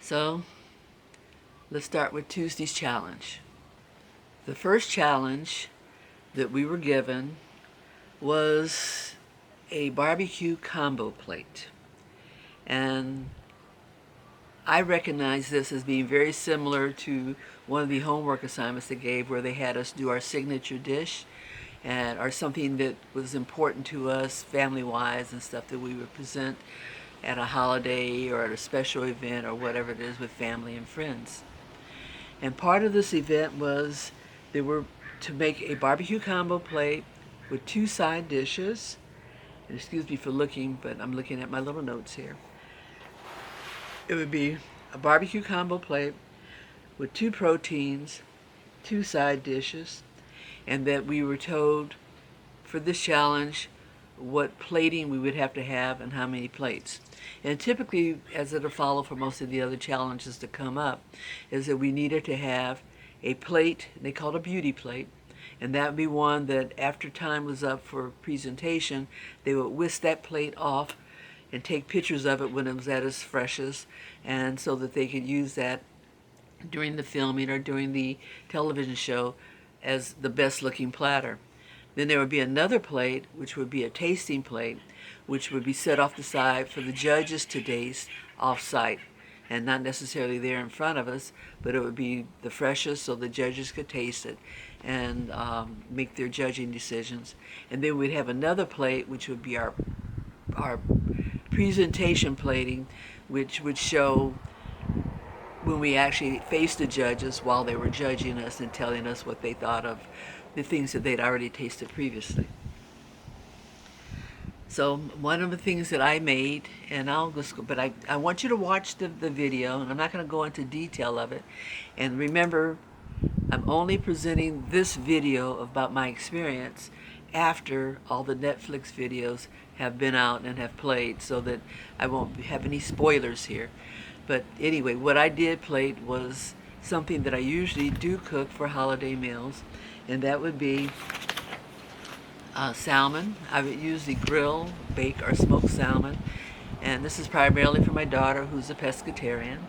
So let's start with Tuesday's challenge. The first challenge that we were given was a barbecue combo plate. And I recognize this as being very similar to one of the homework assignments they gave, where they had us do our signature dish or something that was important to us family-wise and stuff that we would present at a holiday or at a special event or whatever it is with family and friends. And part of this event was they were to make a barbecue combo plate with 2 side dishes. And excuse me for looking, but I'm looking at my little notes here. It would be a barbecue combo plate with 2 proteins, 2 side dishes, and that we were told for this challenge what plating we would have to have and how many plates. And typically, as it'll follow for most of the other challenges to come up, is that we needed to have a plate, they call it a beauty plate, and that would be one that after time was up for presentation, they would whisk that plate off and take pictures of it when it was at its freshest, and so that they could use that during the filming or during the television show as the best looking platter. Then there would be another plate, which would be a tasting plate, which would be set off the side for the judges to taste off-site, and not necessarily there in front of us, but it would be the freshest so the judges could taste it and make their judging decisions. And then we'd have another plate, which would be our presentation plating, which would show when we actually faced the judges while they were judging us and telling us what they thought of the things that they'd already tasted previously. So one of the things that I made, and I'll just go, but I want you to watch the video, and I'm not going to go into detail of it. And remember, I'm only presenting this video about my experience after all the Netflix videos have been out and have played, so that I won't have any spoilers here. But anyway, what I did plate was something that I usually do cook for holiday meals, and that would be salmon. I would usually grill, bake, or smoke salmon, and this is primarily for my daughter, who's a pescatarian.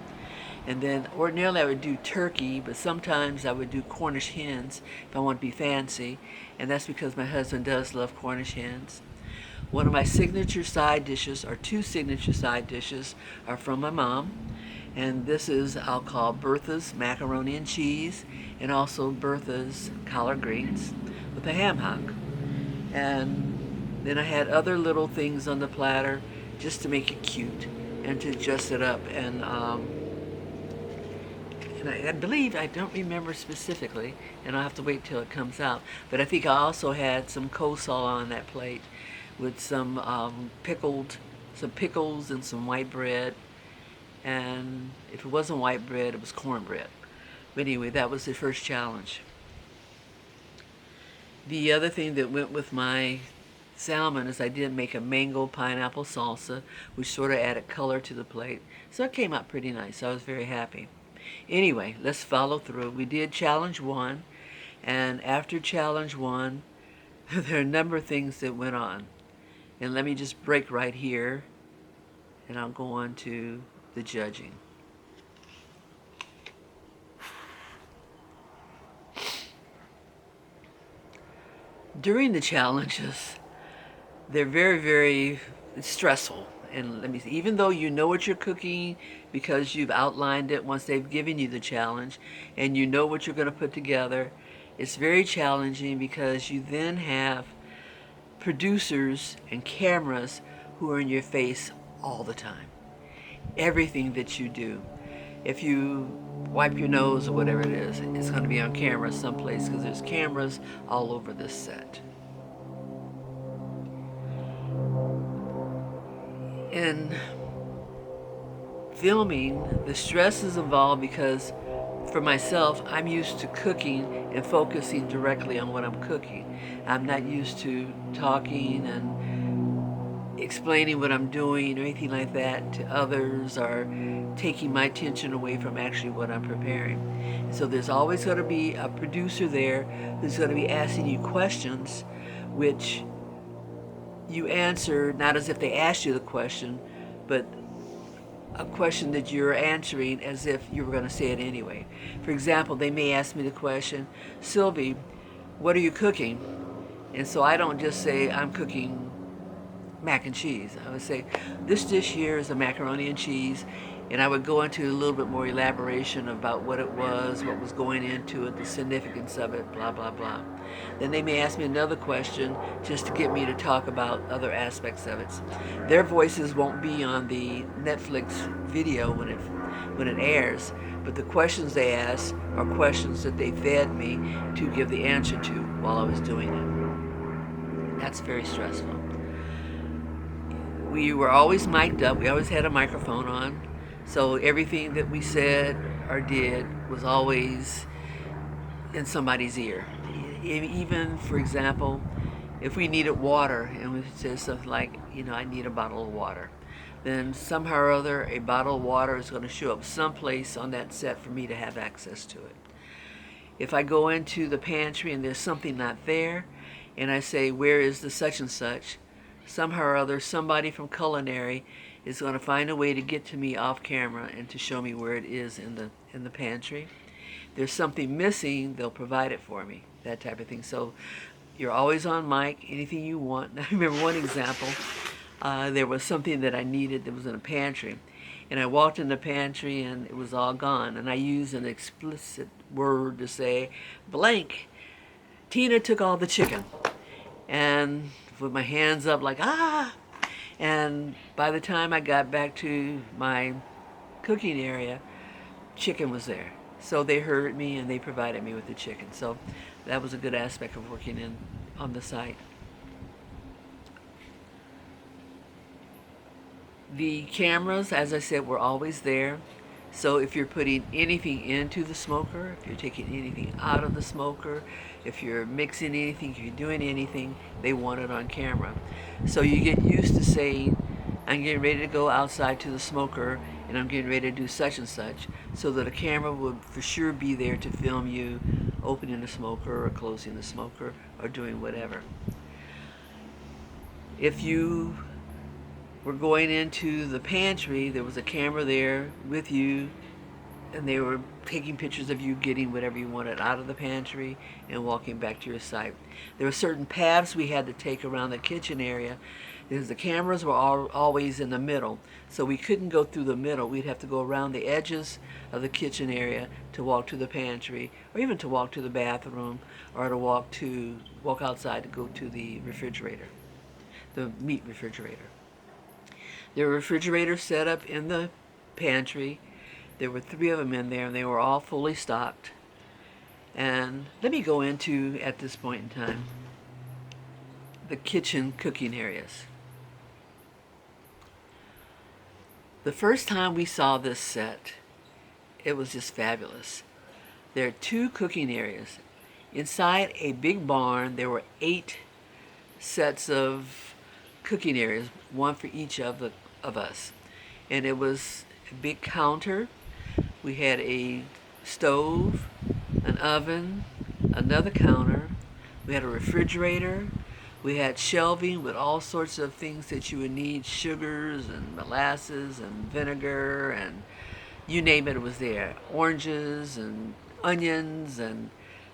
And then ordinarily I would do turkey, but sometimes I would do Cornish hens if I want to be fancy, and that's because my husband does love Cornish hens. One of my signature side dishes, or 2 signature side dishes, are from my mom, and this is, I'll call Bertha's macaroni and cheese, and also Bertha's collard greens with a ham hock. And then I had other little things on the platter just to make it cute and to dress it up. And I believe, I don't remember specifically, and I'll have to wait till it comes out, but I think I also had some coleslaw on that plate with some pickles and some white bread. And if it wasn't white bread, it was cornbread. But anyway, that was the first challenge. The other thing that went with my salmon is I did make a mango pineapple salsa, which sort of added color to the plate. So it came out pretty nice. I was very happy. Anyway, let's follow through. We did challenge 1, and after challenge 1, there are a number of things that went on. And let me just break right here, and I'll go on to the judging. During the challenges, they're very, very stressful. And let me see, even though you know what you're cooking because you've outlined it once they've given you the challenge and you know what you're going to put together, it's very challenging because you then have producers and cameras who are in your face all the time. Everything that you do. If you wipe your nose or whatever it is, it's going to be on camera someplace because there's cameras all over this set. In filming, the stress is involved because for myself, I'm used to cooking and focusing directly on what I'm cooking. I'm not used to talking and explaining what I'm doing or anything like that to others, or taking my attention away from actually what I'm preparing. So there's always going to be a producer there who's going to be asking you questions which you answer not as if they asked you the question, but a question that you're answering as if you were going to say it anyway. For example, they may ask me the question, Sylvie, what are you cooking? And so I don't just say I'm cooking mac and cheese. I would say this dish here is a macaroni and cheese, and I would go into a little bit more elaboration about what it was, what was going into it, the significance of it, blah, blah, blah. Then they may ask me another question just to get me to talk about other aspects of it. Their voices won't be on the Netflix video when it airs, but the questions they ask are questions that they fed me to give the answer to while I was doing it. That's very stressful. We were always mic'd up. We always had a microphone on. So everything that we said or did was always in somebody's ear. Even, for example, if we needed water and we said something like, I need a bottle of water, then somehow or other a bottle of water is going to show up someplace on that set for me to have access to it. If I go into the pantry and there's something not there, and I say, where is the such and such, somehow or other somebody from culinary is going to find a way to get to me off camera and to show me where it is in the pantry. There's something missing, they'll provide it for me, that type of thing. So you're always on mic, anything you want. I remember one example. There was something that I needed that was in a pantry, and I walked in the pantry and it was all gone, and I used an explicit word to say, blank, Tina took all the chicken. And with my hands up like, ah! And by the time I got back to my cooking area, chicken was there. So they heard me and they provided me with the chicken. So that was a good aspect of working on the site. The cameras, as I said, were always there. So if you're putting anything into the smoker, if you're taking anything out of the smoker, if you're mixing anything, if you're doing anything, they want it on camera. So you get used to saying, I'm getting ready to go outside to the smoker and I'm getting ready to do such and such, so that a camera would for sure be there to film you opening the smoker or closing the smoker or doing whatever. If you were going into the pantry, there was a camera there with you, and they were taking pictures of you getting whatever you wanted out of the pantry and walking back to your site. There were certain paths we had to take around the kitchen area because the cameras were always in the middle, so we couldn't go through the middle. We'd have to go around the edges of the kitchen area to walk to the pantry, or even to walk to the bathroom, or to walk outside to go to the refrigerator, the meat refrigerator. There were refrigerators set up in the pantry. There were 3 of them in there, and they were all fully stocked. And let me go into, at this point in time, the kitchen cooking areas. The first time we saw this set, it was just fabulous. There are 2 cooking areas. Inside a big barn, there were 8 sets of cooking areas, one for each of us. And it was a big counter. We had a stove, an oven, another counter. We had a refrigerator. We had shelving with all sorts of things that you would need, sugars and molasses and vinegar and you name it, it was there. Oranges and onions and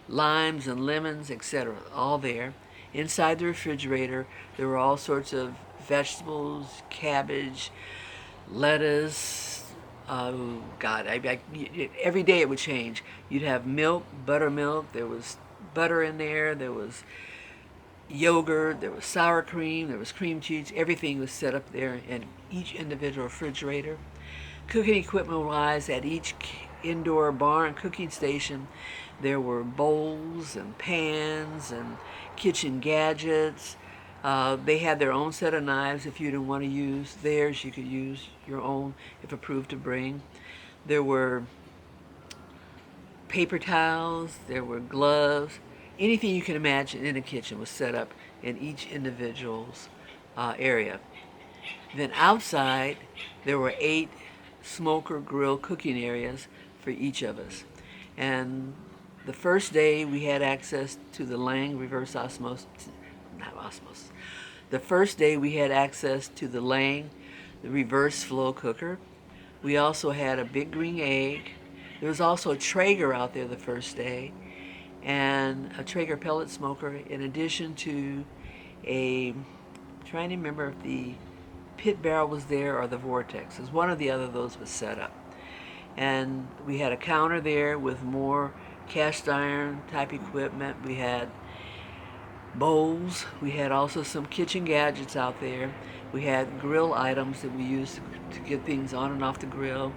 limes and lemons, etc. All there. Inside the refrigerator, there were all sorts of vegetables, cabbage, lettuce. Oh God, every day it would change. You'd have milk, buttermilk. There was butter in there. There was yogurt. There was sour cream. There was cream cheese. Everything was set up there in each individual refrigerator. Cooking equipment-wise, at each indoor barn cooking station, there were bowls and pans and kitchen gadgets. They had their own set of knives. If you didn't want to use theirs, you could use your own if approved to bring. There were paper towels, there were gloves. Anything you can imagine in a kitchen was set up in each individual's area. Then outside, there were 8 smoker grill cooking areas for each of us. And the first day we had access to the Lang reverse osmosis, not osmosis. The first day we had access to the Lang, the reverse flow cooker. We also had a big green egg. There was also a Traeger out there the first day, and a Traeger pellet smoker, in addition to I'm trying to remember if the pit barrel was there or the vortex. As one or the other of those was set up. And we had a counter there with more cast iron type equipment. We had bowls. We had also some kitchen gadgets out there. We had grill items that we used to get things on and off the grill.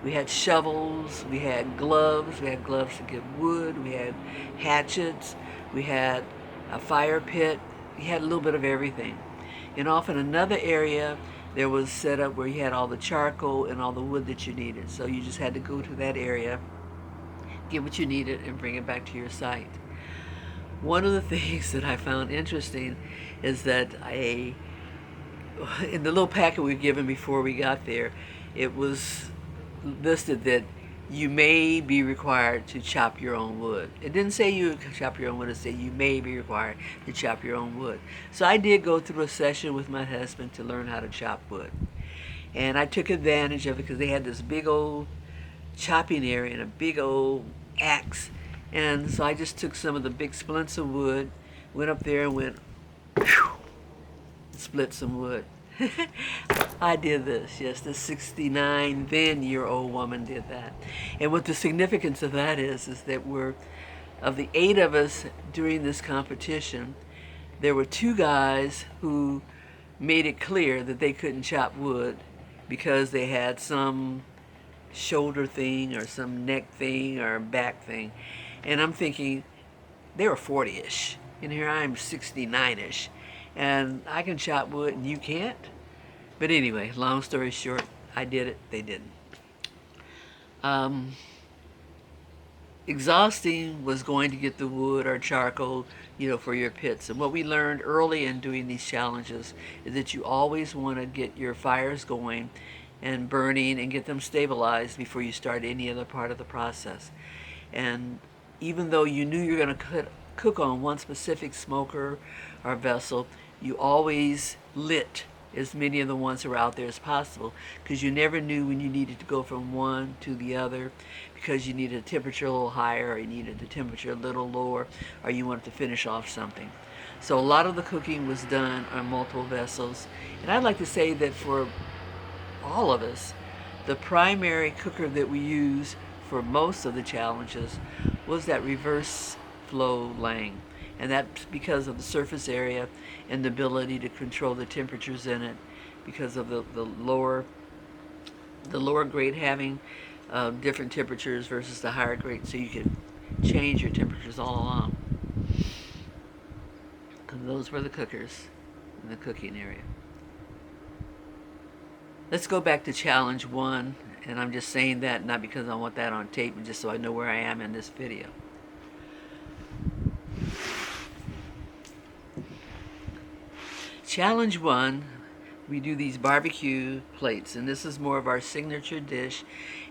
We had shovels. We had gloves. We had gloves to get wood. We had hatchets. We had a fire pit. We had a little bit of everything. And off in another area, there was set up where you had all the charcoal and all the wood that you needed. So you just had to go to that area, get what you needed, and bring it back to your site. One of the things that I found interesting is that in the little packet we were given before we got there, it was listed that you may be required to chop your own wood. It didn't say you could chop your own wood, it said you may be required to chop your own wood. So I did go through a session with my husband to learn how to chop wood. And I took advantage of it because they had this big old chopping area and a big old axe. And so I just took some of the big splints of wood, went up there and went, whew, split some wood. I did this, yes, the 69 then-year-old woman did that. And what the significance of that is that of the 8 of us during this competition, there were 2 guys who made it clear that they couldn't chop wood because they had some shoulder thing or some neck thing or back thing. And I'm thinking, they were 40-ish, and here I am 69-ish, and I can chop wood and you can't? But anyway, long story short, I did it, they didn't. Exhausting was going to get the wood or charcoal, for your pits. And what we learned early in doing these challenges is that you always want to get your fires going and burning and get them stabilized before you start any other part of the process. And even though you knew you were going to cook on one specific smoker or vessel, you always lit as many of the ones that were out there as possible, because you never knew when you needed to go from one to the other, because you needed a temperature a little higher, or you needed the temperature a little lower, or you wanted to finish off something. So a lot of the cooking was done on multiple vessels. And I'd like to say that for all of us, the primary cooker that we use for most of the challenges was that reverse flow Lang. And that's because of the surface area and the ability to control the temperatures in it, because of the lower grade having different temperatures versus the higher grade, so you can change your temperatures all along. And those were the cookers in the cooking area. Let's go back to challenge 1, and I'm just saying that not because I want that on tape, but just so I know where I am in this video. Challenge 1, we do these barbecue plates, and this is more of our signature dish,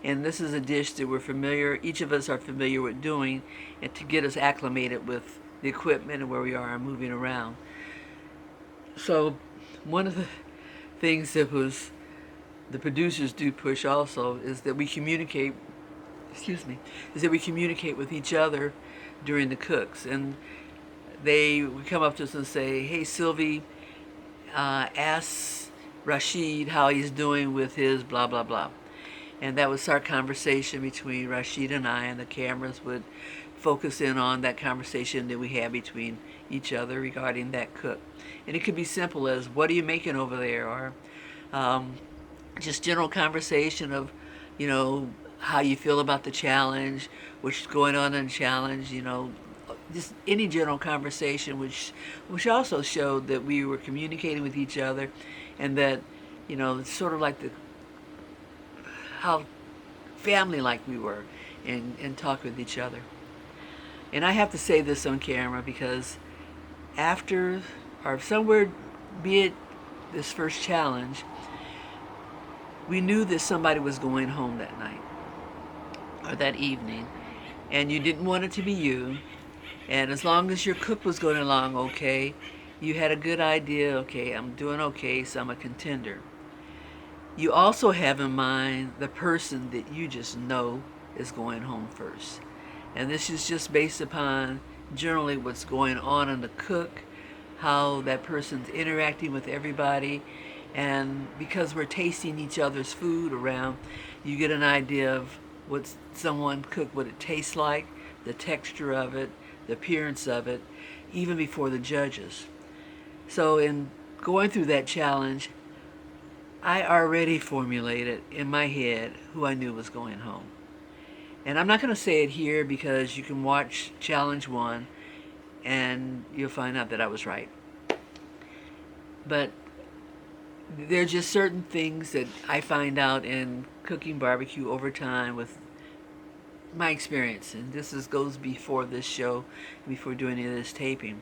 and this is a dish that each of us are familiar with doing, and to get us acclimated with the equipment and where we are moving around. So one of the things that the producers do push also is that we communicate with each other during the cooks. And they would come up to us and say, hey, Sylvie, ask Rashid how he's doing with his blah, blah, blah. And that was our conversation between Rashid and I, and the cameras would focus in on that conversation that we had between each other regarding that cook. And it could be simple as, what are you making over there? Or just general conversation of, how you feel about the challenge, what's going on in the challenge, just any general conversation, which also showed that we were communicating with each other, and that, it's sort of like how family-like we were, and talk with each other. And I have to say this on camera because after, or somewhere, be it this first challenge, we knew that somebody was going home that night or that evening, and you didn't want it to be you. And as long as your cook was going along okay, you had a good idea, okay, I'm doing okay, so I'm a contender. You also have in mind the person that you just know is going home first. And this is just based upon generally what's going on in the cook, how that person's interacting with everybody, and because we're tasting each other's food around, you get an idea of what someone cooked, what it tastes like, the texture of it, the appearance of it, even before the judges. So in going through that challenge, I already formulated in my head who I knew was going home. And I'm not going to say it here because you can watch Challenge 1 and you'll find out that I was right. But there are just certain things that I find out in cooking barbecue over time with my experience. And goes before this show, before doing any of this taping.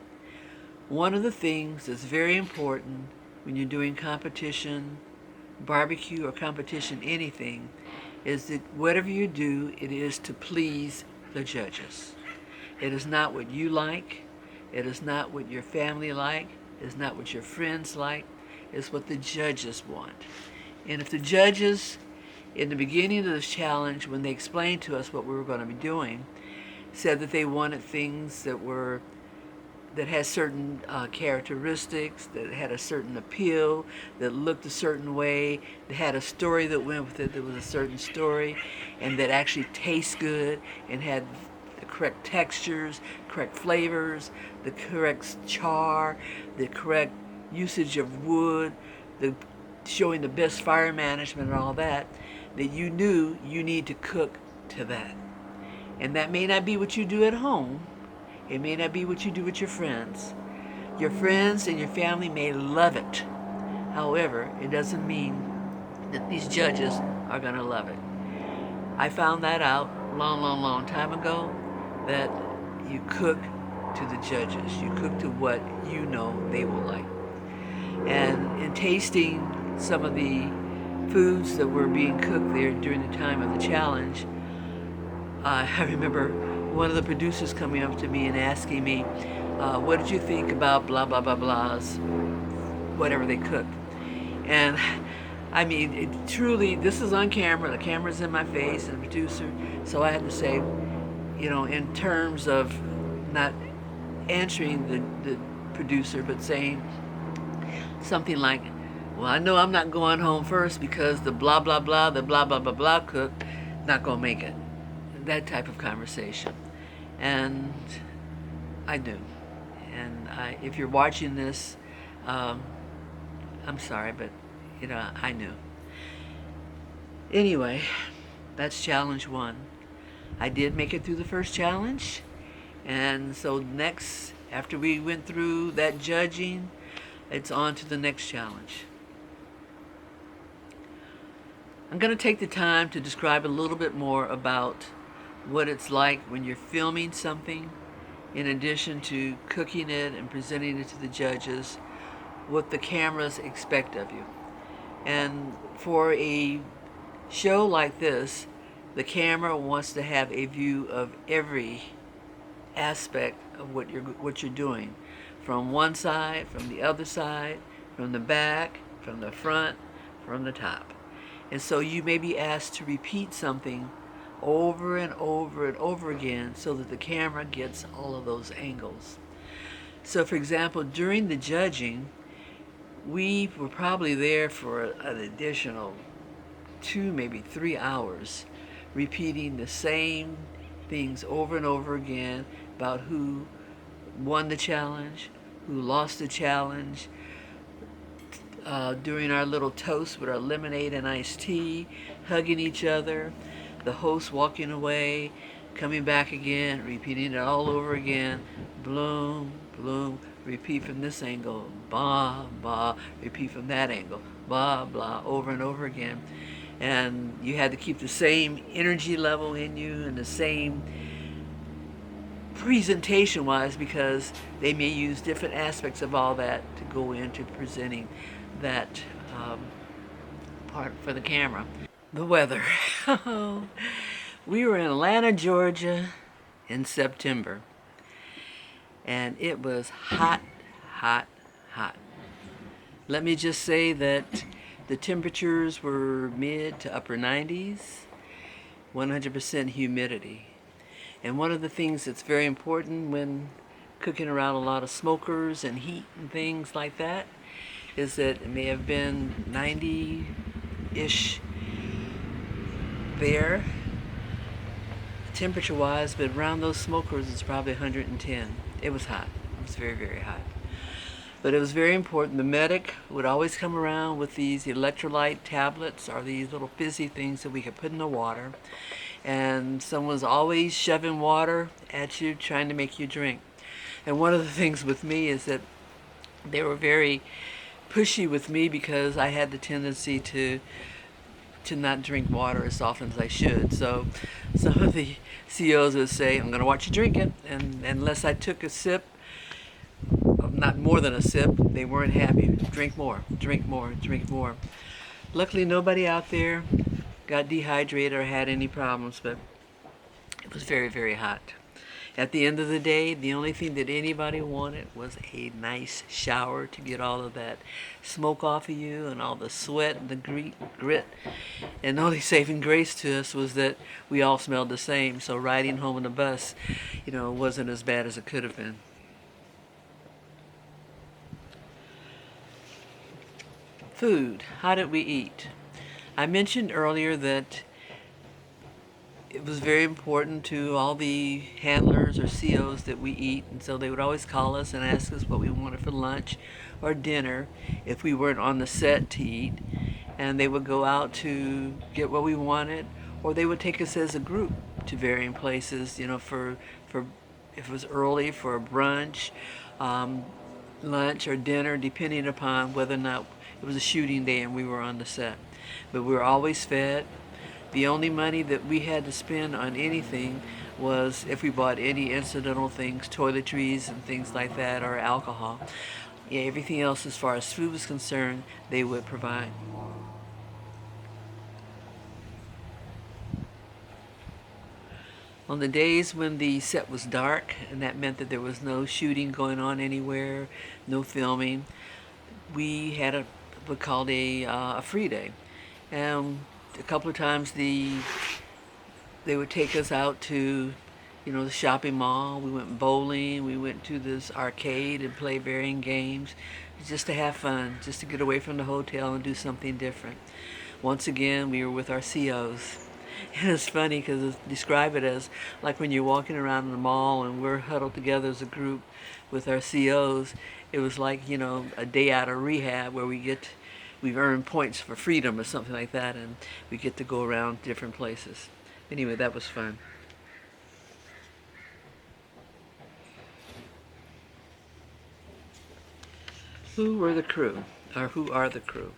One of the things that's very important when you're doing competition, barbecue or competition, anything, is that whatever you do, it is to please the judges. It is not what you like. It is not what your family like. It is not what your friends like. It's what the judges want. And if the judges, in the beginning of this challenge, when they explained to us what we were going to be doing, said that they wanted things that had certain characteristics, that had a certain appeal, that looked a certain way, that had a story that went with it, that was a certain story, and that actually tastes good and had the correct textures, correct flavors, the correct char, the correct usage of wood, showing the best fire management and all that, that you knew you need to cook to that. And that may not be what you do at home. It may not be what you do with your friends. Your friends and your family may love it. However, it doesn't mean that these judges are going to love it. I found that out long time ago, that you cook to the judges. You cook to what you know they will like. And in tasting some of the foods that were being cooked there during the time of the challenge, I remember one of the producers coming up to me and asking me, what did you think about blah, blah, blah, blahs, whatever they cooked. And I mean, truly, this is on camera, the camera's in my face, and the producer, so I had to say, in terms of not answering the producer, but saying something like, well, I know I'm not going home first because the blah, blah, blah, the blah, blah, blah, blah cook, not gonna make it. That type of conversation. And I knew. And if you're watching this, I'm sorry, but I knew. Anyway, that's challenge 1. I did make it through the first challenge, and so next, after we went through that judging, it's on to the next challenge. I'm going to take the time to describe a little bit more about what it's like when you're filming something, in addition to cooking it and presenting it to the judges, what the cameras expect of you. And for a show like this, the camera wants to have a view of every aspect of what you're doing, from one side, from the other side, from the back, from the front, from the top. And so you may be asked to repeat something over and over and over again so that the camera gets all of those angles. So for example, during the judging, we were probably there for an additional 2, maybe 3 hours, repeating the same things over and over again about who won the challenge, who lost the challenge, during our little toast with our lemonade and iced tea, hugging each other, the host walking away, coming back again, repeating it all over again, bloom, bloom, repeat from this angle, bah, bah, repeat from that angle, blah, blah, over and over again. And you had to keep the same energy level in you and the same presentation-wise, because they may use different aspects of all that to go into presenting that part for the camera. The weather. We were in Atlanta, Georgia in September, and it was hot, hot, hot. Let me just say that The temperatures were mid to upper 90s, 100% humidity. And one of the things that's very important when cooking around a lot of smokers and heat and things like that is that it may have been 90-ish there, temperature-wise, but around those smokers it's probably 110. It was hot. It was very, very hot. But it was very important. The medic would always come around with these electrolyte tablets or these little fizzy things that we could put in the water. And someone's always shoving water at you, trying to make you drink. And one of the things with me is that they were very pushy with me because I had the tendency to not drink water as often as I should. So some of the CEOs would say, I'm going to watch you drink it. And unless I took a sip, not more than a sip, they weren't happy. Drink more, drink more, drink more. Luckily, nobody out there got dehydrated or had any problems, but it was very, very hot. At the end of the day, the only thing that anybody wanted was a nice shower to get all of that smoke off of you and all the sweat and the grit. And the only saving grace to us was that we all smelled the same, so riding home on the bus, wasn't as bad as it could have been. Food. How did we eat? I mentioned earlier that it was very important to all the handlers or COs that we eat, and so they would always call us and ask us what we wanted for lunch or dinner if we weren't on the set to eat, and they would go out to get what we wanted, or they would take us as a group to varying places, for if it was early for a brunch, lunch or dinner, depending upon whether or not it was a shooting day and we were on the set. But we were always fed. The only money that we had to spend on anything was if we bought any incidental things, toiletries and things like that, or alcohol. Yeah, everything else as far as food was concerned, they would provide. On the days when the set was dark, and that meant that there was no shooting going on anywhere, no filming, we had what's called a free day. And a couple of times they would take us out to, the shopping mall. We went bowling. We went to this arcade and play varying games, just to have fun, just to get away from the hotel and do something different. Once again, we were with our COs. And it's funny because describe it as like when you're walking around in the mall and we're huddled together as a group with our COs. It was like, a day out of rehab where we've earned points for freedom or something like that, and we get to go around different places. Anyway, that was fun. Who were the crew, or who are the crew?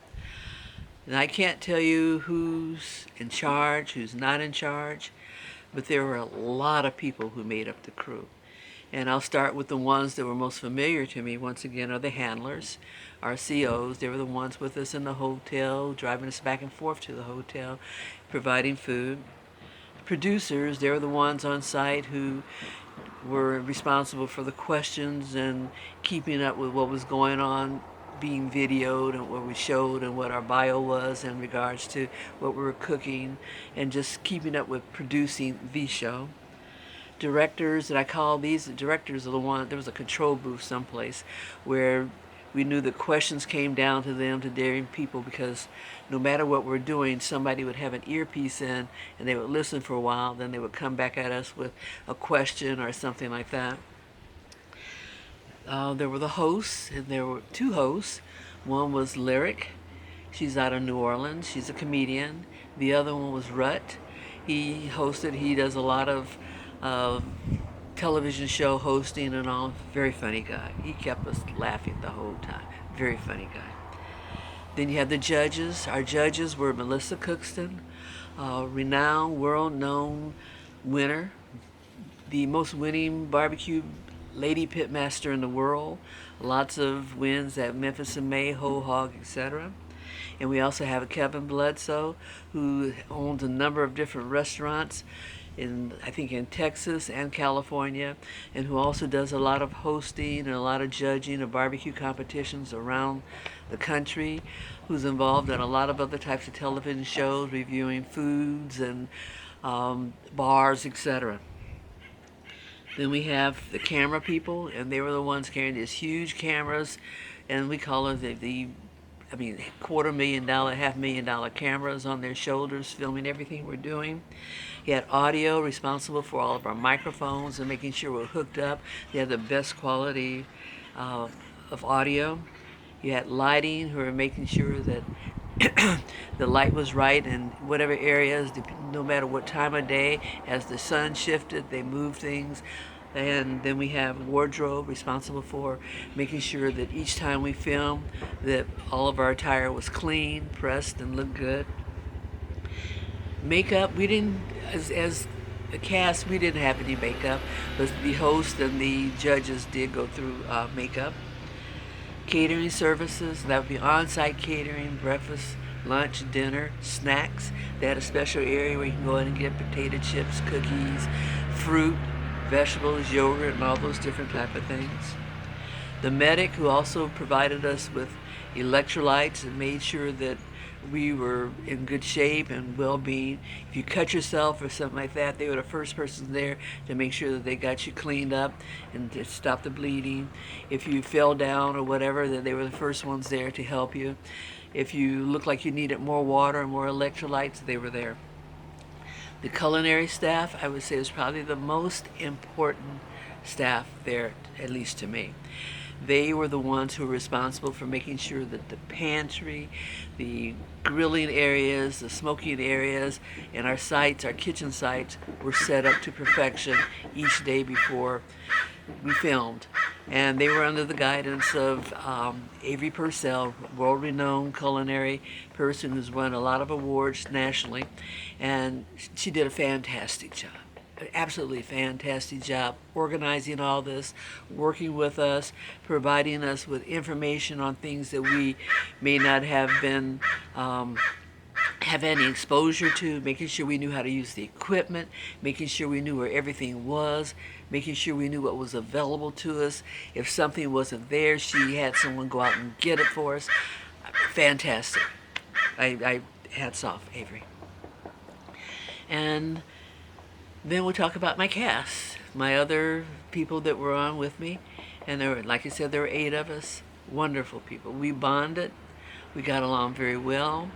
And I can't tell you who's in charge, who's not in charge, but there were a lot of people who made up the crew. And I'll start with the ones that were most familiar to me, once again, are the handlers, our COs. They were the ones with us in the hotel, driving us back and forth to the hotel, providing food. Producers, they were the ones on site who were responsible for the questions and keeping up with what was going on, being videoed and what we showed and what our bio was in regards to what we were cooking, and just keeping up with producing the show. Directors, and I call these the directors, are the one. There was a control booth someplace where we knew that questions came down to them, to daring people, because no matter what we're doing, somebody would have an earpiece in and they would listen for a while, then they would come back at us with a question or something like that. There were the hosts, and there were two hosts. One was Lyric. She's out of New Orleans. She's a comedian. The other one was Rut. He does a lot of television show hosting and all. Very funny guy. He kept us laughing the whole time. Very funny guy. Then you have the judges. Our judges were Melissa Cookston, renowned, world-known winner, the most winning barbecue lady pitmaster in the world. Lots of wins at Memphis and May, Whole Hog, etc. And we also have Kevin Bledsoe, who owns a number of different restaurants I think in Texas and California, and who also does a lot of hosting and a lot of judging of barbecue competitions around the country. who's involved in a lot of other types of television shows, reviewing foods and bars, etc. Then we have the camera people, and they were the ones carrying these huge cameras, and we call it $250,000, $500,000 cameras on their shoulders, filming everything we're doing. He had audio, responsible for all of our microphones and making sure we're hooked up. They had the best quality of audio. You had lighting, who were making sure that the light was right in whatever areas, no matter what time of day. As the sun shifted, they moved things. And then we have wardrobe, responsible for making sure that each time we film, that all of our attire was clean, pressed, and looked good. Makeup, we didn't, as a cast, we didn't have any makeup, but the host and the judges did go through makeup. Catering services, that would be on-site catering, breakfast, lunch, dinner, snacks. They had a special area where you can go in and get potato chips, cookies, fruit, vegetables, yogurt, and all those different type of things. The medic, who also provided us with electrolytes and made sure that we were in good shape and well-being. If you cut yourself or something like that, they were the first person there to make sure that they got you cleaned up and to stop the bleeding. If you fell down or whatever, then they were the first ones there to help you. If you looked like you needed more water and more electrolytes, they were there. The culinary staff, I would say, was probably the most important staff there, at least to me. They were the ones who were responsible for making sure that the pantry, the grilling areas, the smoking areas, and our sites, our kitchen sites, were set up to perfection each day before we filmed. And they were under the guidance of Avery Purcell, world-renowned culinary person who's won a lot of awards nationally, and she did a fantastic job. Absolutely fantastic job organizing all this, working with us, providing us with information on things that we may not have been have any exposure to, making sure we knew how to use the equipment, making sure we knew where everything was, making sure we knew what was available to us. If something wasn't there, she had someone go out and get it for us. Fantastic. I hats off, Avery. And then we'll talk about my cast, my other people that were on with me. And there were, like I said, there were 8 of us. Wonderful people. We bonded. We got along very well.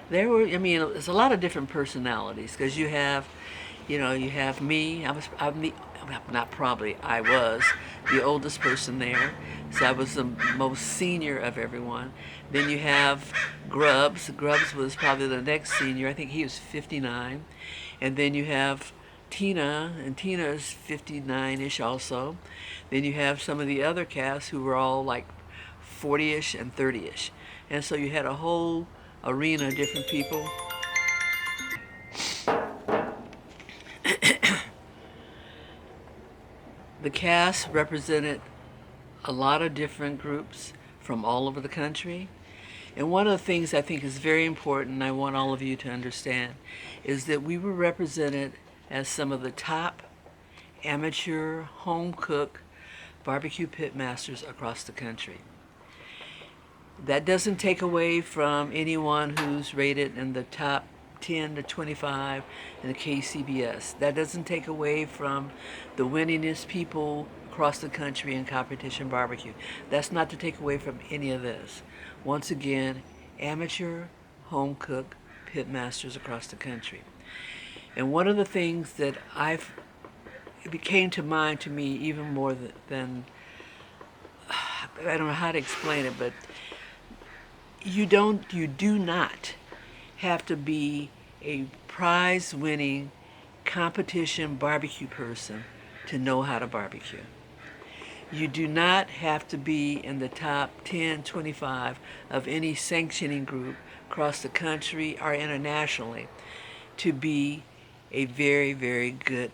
There were, there's a lot of different personalities, because you have me. I was the oldest person there. So I was the most senior of everyone. Then you have Grubbs. Grubbs was probably the next senior. I think he was 59. And then you have Tina, and Tina's 59-ish also. Then you have some of the other casts who were all like 40-ish and 30-ish. And so you had a whole arena of different people. The cast represented a lot of different groups from all over the country. And one of the things I think is very important, and I want all of you to understand, is that we were represented as some of the top amateur home cook barbecue pit masters across the country. That doesn't take away from anyone who's rated in the top 10 to 25 in the KCBS. That doesn't take away from the winningest people across the country in competition barbecue. That's not to take away from any of this. Once again, amateur home cook pit masters across the country. And one of the things that it came to mind to me even more than I don't know how to explain it, but you do not have to be a prize-winning competition barbecue person to know how to barbecue. You do not have to be in the top 10, 25 of any sanctioning group across the country or internationally to be a very, very good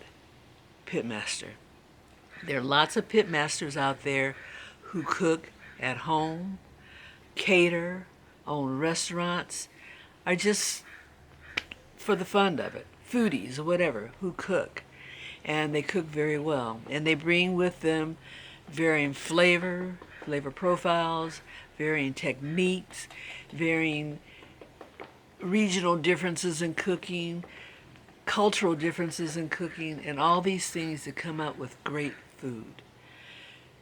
pitmaster. There are lots of pitmasters out there who cook at home, cater, own restaurants, are just for the fun of it, foodies or whatever, who cook. And they cook very well. And they bring with them varying flavor, flavor profiles, varying techniques, varying regional differences in cooking, cultural differences in cooking, and all these things that come out with great food.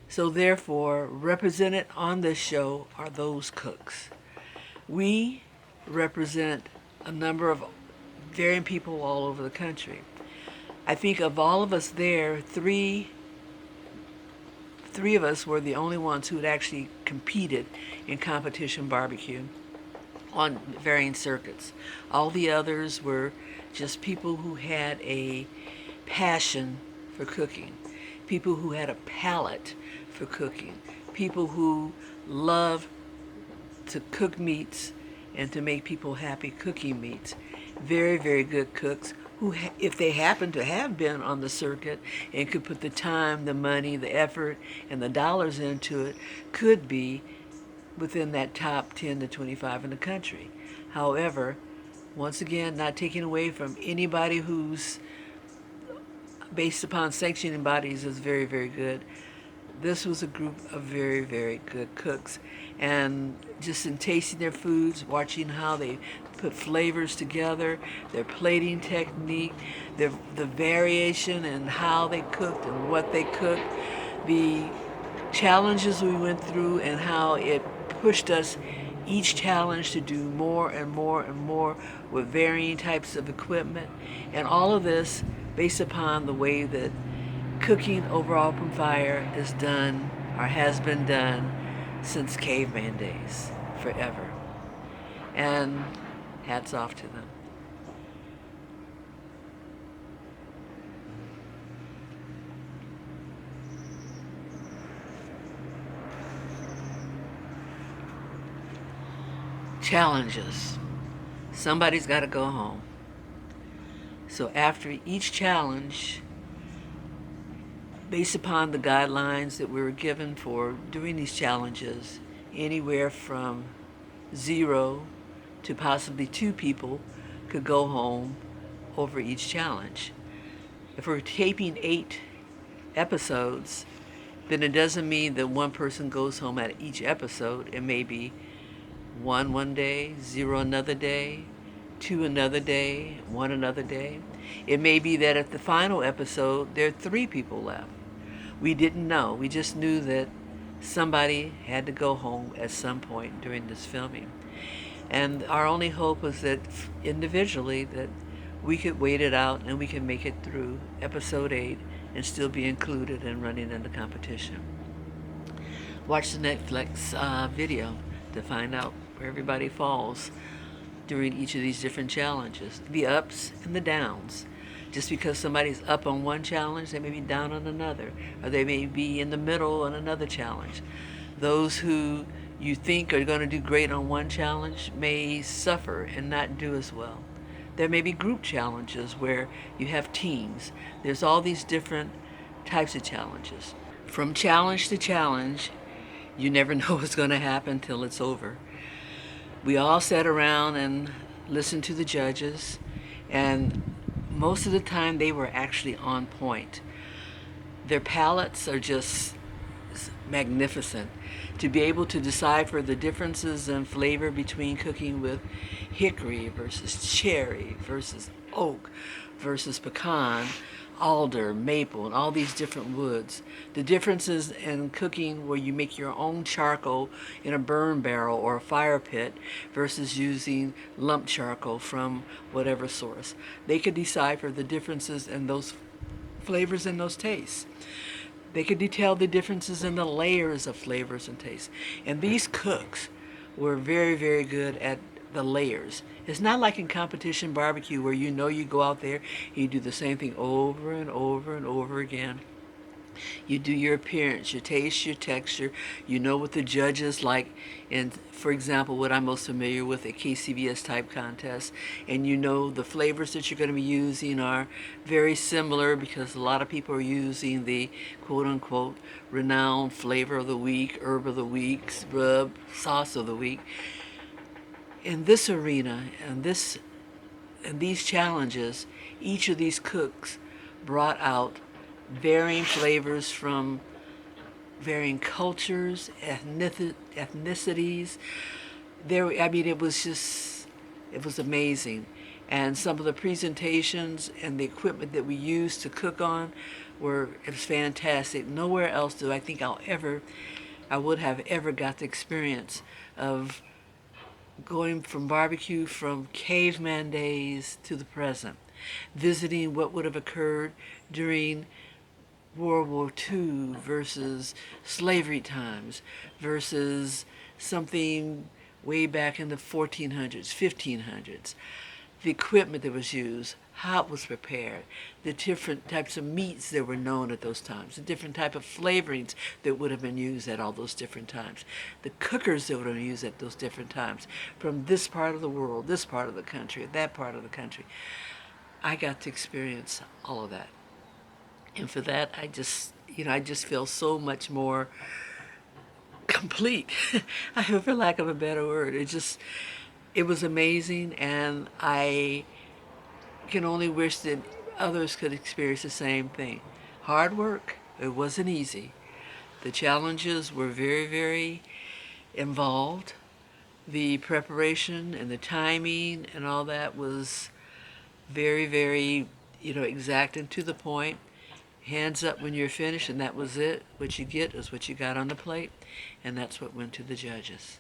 So therefore, represented on this show are those cooks. We represent a number of varying people all over the country. I think of all of us there, three of us were the only ones who had actually competed in competition barbecue on varying circuits. All the others were just people who had a passion for cooking, people who had a palate for cooking, people who love to cook meats and to make people happy cooking meats. Very, very good cooks who, if they happen to have been on the circuit and could put the time, the money, the effort, and the dollars into it, could be within that top 10 to 25 in the country. However, once again, not taking away from anybody who's based upon sanctioning bodies is very, very good. This was a group of very, very good cooks. And just in tasting their foods, watching how they put flavors together, their plating technique, the variation in how they cooked and what they cooked, the challenges we went through and how it pushed us each challenge to do more and more and more with varying types of equipment. And all of this based upon the way that cooking over open fire is done or has been done since caveman days, forever. And hats off to them. Challenges. Somebody's got to go home. So after each challenge, based upon the guidelines that we were given for doing these challenges, anywhere from 0 to possibly 2 people could go home over each challenge. If we're taping 8 episodes, then it doesn't mean that one person goes home at each episode. It may be 1 one day, 0 another day, 2 another day, 1 another day. It may be that at the final episode, there are 3 people left. We didn't know. We just knew that somebody had to go home at some point during this filming. And our only hope was that individually that we could wait it out and we could make it through episode 8 and still be included and running in the competition. Watch the Netflix video to find out where everybody falls during each of these different challenges, the ups and the downs. Just because somebody's up on one challenge, they may be down on another, or they may be in the middle on another challenge. Those who you think are going to do great on one challenge may suffer and not do as well. There may be group challenges where you have teams. There's all these different types of challenges. From challenge to challenge, you never know what's going to happen till it's over. We all sat around and listened to the judges, and most of the time they were actually on point. Their palates are just magnificent. To be able to decipher the differences in flavor between cooking with hickory versus cherry versus oak versus pecan, alder, maple, and all these different woods. The differences in cooking where you make your own charcoal in a burn barrel or a fire pit versus using lump charcoal from whatever source. They could decipher the differences in those flavors and those tastes. They could detail the differences in the layers of flavors and tastes. And these cooks were very, very good at the layers. It's not like in competition barbecue where you know you go out there and you do the same thing over and over and over again. You do your appearance, your taste, your texture. You know what the judges like. And for example, what I'm most familiar with, a KCBS type contest. And you know the flavors that you're going to be using are very similar because a lot of people are using the quote unquote renowned flavor of the week, herb of the week, rub, sauce of the week. In this arena and these challenges, each of these cooks brought out varying flavors from varying cultures, ethnicities. I mean, it was amazing. And some of the presentations and the equipment that we used to cook on it was fantastic. Nowhere else do I think I would have ever got the experience of going from barbecue from caveman days to the present, visiting what would have occurred during World War II versus slavery times versus something way back in the 1400s, 1500s. The equipment that was used, how it was prepared, the different types of meats that were known at those times, the different type of flavorings that would have been used at all those different times, the cookers that would have been used at those different times, from this part of the world, this part of the country, that part of the country. I got to experience all of that. And for that, I just feel so much more complete, for lack of a better word. It was amazing, and I can only wish that others could experience the same thing. Hard work, it wasn't easy. The challenges were very, very involved. The preparation and the timing and all that was very, very, exact and to the point. Hands up when you're finished, and that was it. What you get is what you got on the plate, and that's what went to the judges.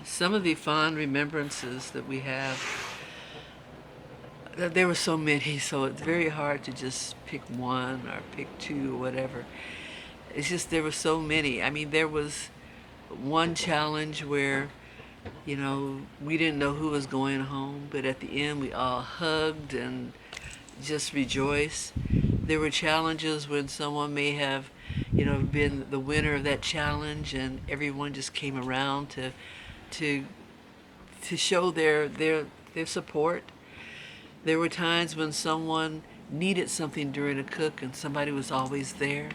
Some of the fond remembrances that we have, there were so many, so it's very hard to just pick one or pick two or whatever. It's just there were so many. I mean, there was one challenge where, we didn't know who was going home, but at the end we all hugged and just rejoiced. There were challenges when someone may have, been the winner of that challenge, and everyone just came around to show their support. There were times when someone needed something during a cook and somebody was always there.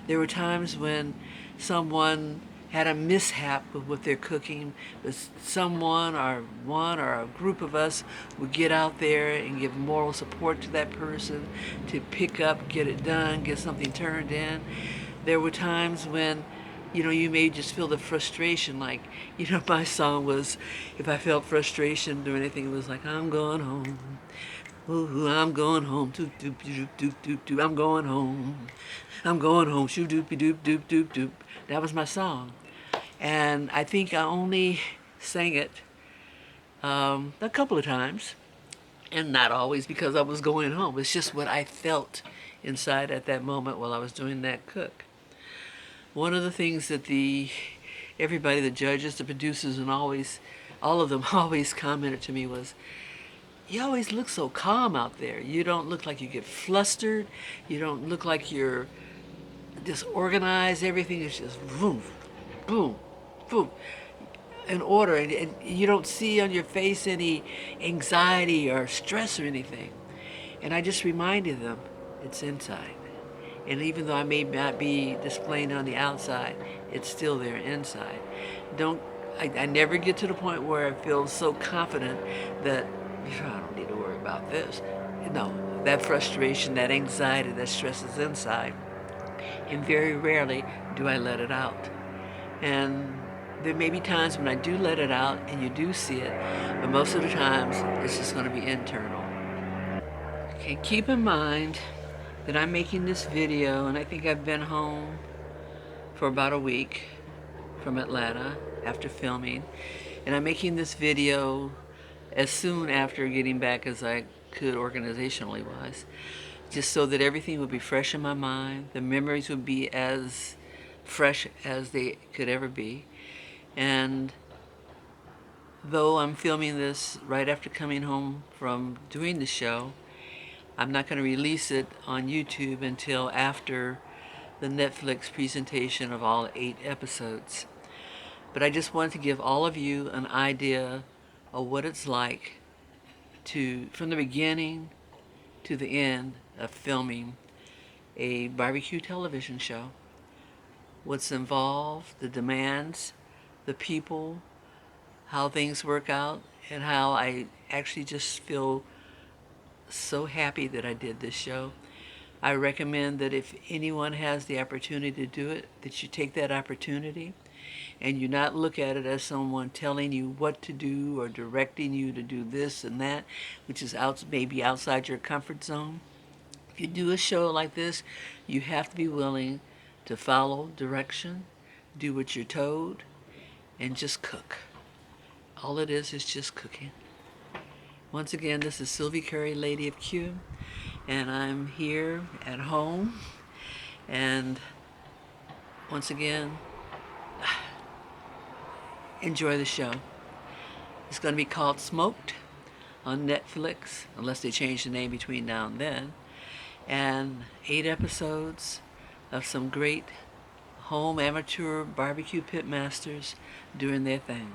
There were times when someone had a mishap with what they're cooking, but someone or one or a group of us would get out there and give moral support to that person to pick up, get it done, get something turned in. There were times when you may just feel the frustration, like, my song was, if I felt frustration or anything, it was like, I'm going home. Ooh, I'm going home. Doop, doop, doop, doop, doop, doop. I'm going home. I'm going home. Shoo, doop, doop, doop, doop, doop. That was my song. And I think I only sang it a couple of times, and not always because I was going home. It's just what I felt inside at that moment while I was doing that cook. One of the things that everybody, the judges, the producers, and all of them always commented to me was, you always look so calm out there. You don't look like you get flustered. You don't look like you're disorganized. Everything is just boom, boom, boom, in order. And you don't see on your face any anxiety or stress or anything. And I just reminded them, it's inside. And even though I may not be displaying on the outside, it's still there inside. I never get to the point where I feel so confident that I don't need to worry about this. No, that frustration, that anxiety, that stress is inside. And very rarely do I let it out. And there may be times when I do let it out and you do see it, but most of the times it's just going to be internal. Okay, keep in mind that I'm making this video, and I think I've been home for about a week from Atlanta after filming, and I'm making this video as soon after getting back as I could organizationally wise, just so that everything would be fresh in my mind, the memories would be as fresh as they could ever be. And though I'm filming this right after coming home from doing the show, I'm not going to release it on YouTube until after the Netflix presentation of all 8 episodes. But I just wanted to give all of you an idea of what it's like from the beginning to the end of filming a barbecue television show. What's involved, the demands, the people, how things work out and how I actually just feel so happy that I did this show. I recommend that if anyone has the opportunity to do it, that you take that opportunity and you not look at it as someone telling you what to do or directing you to do this and that, which is maybe outside your comfort zone. If you do a show like this, you have to be willing to follow direction, do what you're told, and just cook. All it is just cooking. Once again, this is Sylvie Curry, Lady of Q, and I'm here at home. And once again, enjoy the show. It's going to be called Smoked on Netflix, unless they change the name between now and then. And 8 episodes of some great home amateur barbecue pit masters doing their thing.